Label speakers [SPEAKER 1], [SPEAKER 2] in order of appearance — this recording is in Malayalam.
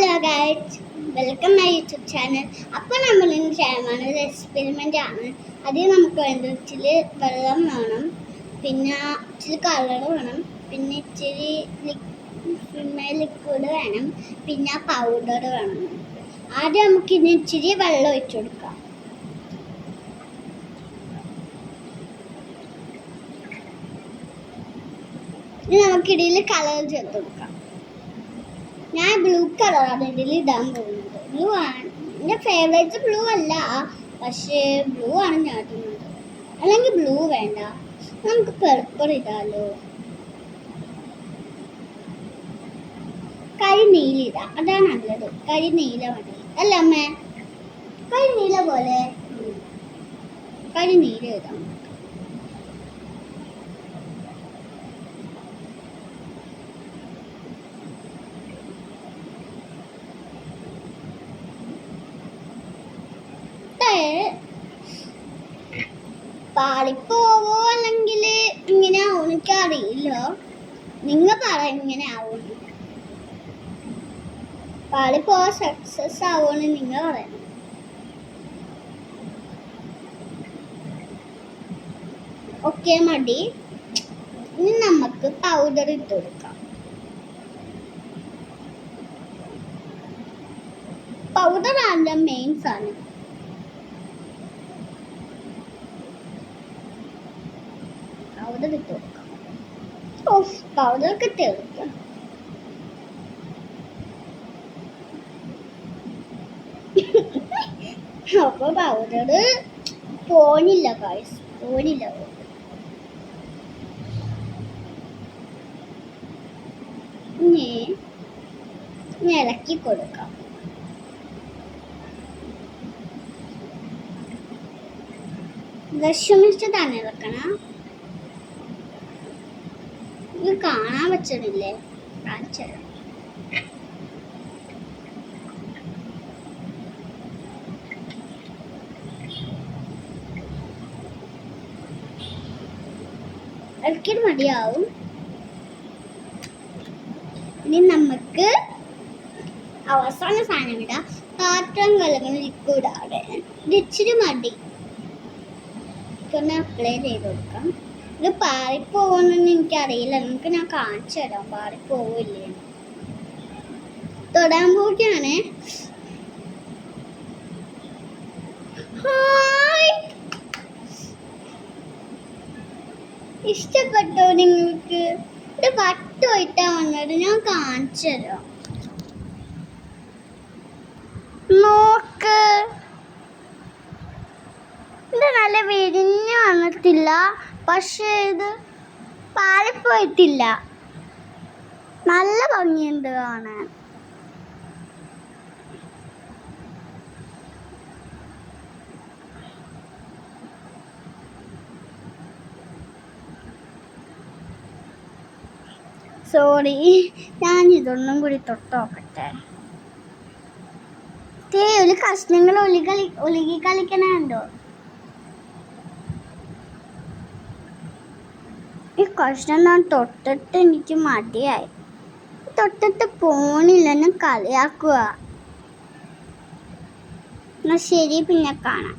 [SPEAKER 1] Hello guys, welcome my YouTube channel. അപ്പോൾ നമ്മൾ ഇന്ന് ചെയ്യാൻ പോകുന്ന ഒരു എക്സ്പെരിമെൻ്റ് ആണ്. അതിന് നമുക്ക് വേണ്ടത് ഇച്ചിരി വെള്ളം വേണം, പിന്നെ ഇച്ചിരി കളർ വേണം, പിന്നെ ഇച്ചിരി ലിക്വിഡ് വേണം, പിന്നെ പൗഡർ വേണം. ആദ്യം നമുക്ക് ഇനി ഇച്ചിരി വെള്ളം ഒഴിച്ചു കൊടുക്കാം. ഇനി നമുക്കിടയിൽ കളർ ചേർത്ത് കൊടുക്കാം. ഞാൻ ബ്ലൂ കളറാണ് ഇതിൽ ഇടാൻ പോകുന്നത്. ബ്ലൂ ആണ് എൻ്റെ ഫേവറേറ്റ്. ബ്ലൂ അല്ല, പക്ഷേ ബ്ലൂ ആണ് ഞാൻ ഇടുന്നത്. അല്ലെങ്കിൽ ബ്ലൂ വേണ്ട, നമുക്ക് പെർപ്പിൾ ഇടാലോ. കരിനീല ഇടാം, അതാണ് നല്ലത്. കരിനീല മതി അല്ല അമ്മേ? കരിനീല പോലെ കരിനീല ഇടാം. പാളിപ്പോവോ അല്ലെങ്കിൽ ഇങ്ങനെ ആവും എനിക്കറിയില്ല. നിങ്ങൾ പറയും ഇങ്ങനെ ആവും. പാളിപ്പോവാ സക്സസ് ആവുമെന്ന് നിങ്ങൾ പറയണം. ഓക്കെ മതി. ഇനി നമുക്ക് പൗഡർ ഇട്ട് കൊടുക്കാം. പൗഡർ ആണ് മെയിൻ സാധനം. പൗഡർ ഇട്ട് കൊടുക്കാം. പൗഡറൊക്കെ ഇട്ട് കൊടുക്കാം. അപ്പൊ പൗഡർ പോണില്ല ഗൈസ്, പോണില്ല. ഇനി ഇളക്കി കൊടുക്കാം. വിഷമിച്ച് തന്നെ ഇളക്കണം. ഇത് കാണാൻ പറ്റണില്ലേ? കാണിച്ചത് ഒരിക്കലും മതിയാവും. ഇനി നമുക്ക് അവസാന സാധനം ഇടാം. പാത്രം കലങ്ങുന്ന ലിക്വിഡ് ആണ്. ഇത് ഇച്ചിരി മതി. ഒന്ന് അപ്ലൈ ചെയ്ത് കൊടുക്കാം. ഇത് പാറിപ്പോകുമെന്നൊന്നും എനിക്കറിയില്ല. നമുക്ക് ഞാൻ കാണിച്ചു തരാം പാറിപ്പോവില്ലേ. തൊടാൻ പോവുകയാണ്. ഇഷ്ടപ്പെട്ടോ നിങ്ങൾക്ക്? ഇത് വട്ടുമായിട്ടാ വന്നത്. ഞാൻ കാണിച്ചു തരാം. നോക്ക്, ഇത് നല്ല വിരിഞ്ഞ് വന്നിട്ടില്ല, പക്ഷേ ഇത് പാളിപ്പോയിട്ടില്ല. നല്ല ഭംഗിയുണ്ട് കാണാൻ. സോറി, ഞാൻ ഇതൊന്നും കൂടി തൊട്ട് നോക്കട്ടെ. ഒരു കഷ്ണങ്ങൾ ഒലുകി കളിക്കണുണ്ടോ? ഈ കഷ്ണം ഞാൻ തൊട്ടിട്ട് എനിക്ക് മടിയായി. തൊട്ടിട്ട് പോണില്ല, ഞാൻ കളിയാക്കുക. എന്നാ ശരി, പിന്നെ കാണാം.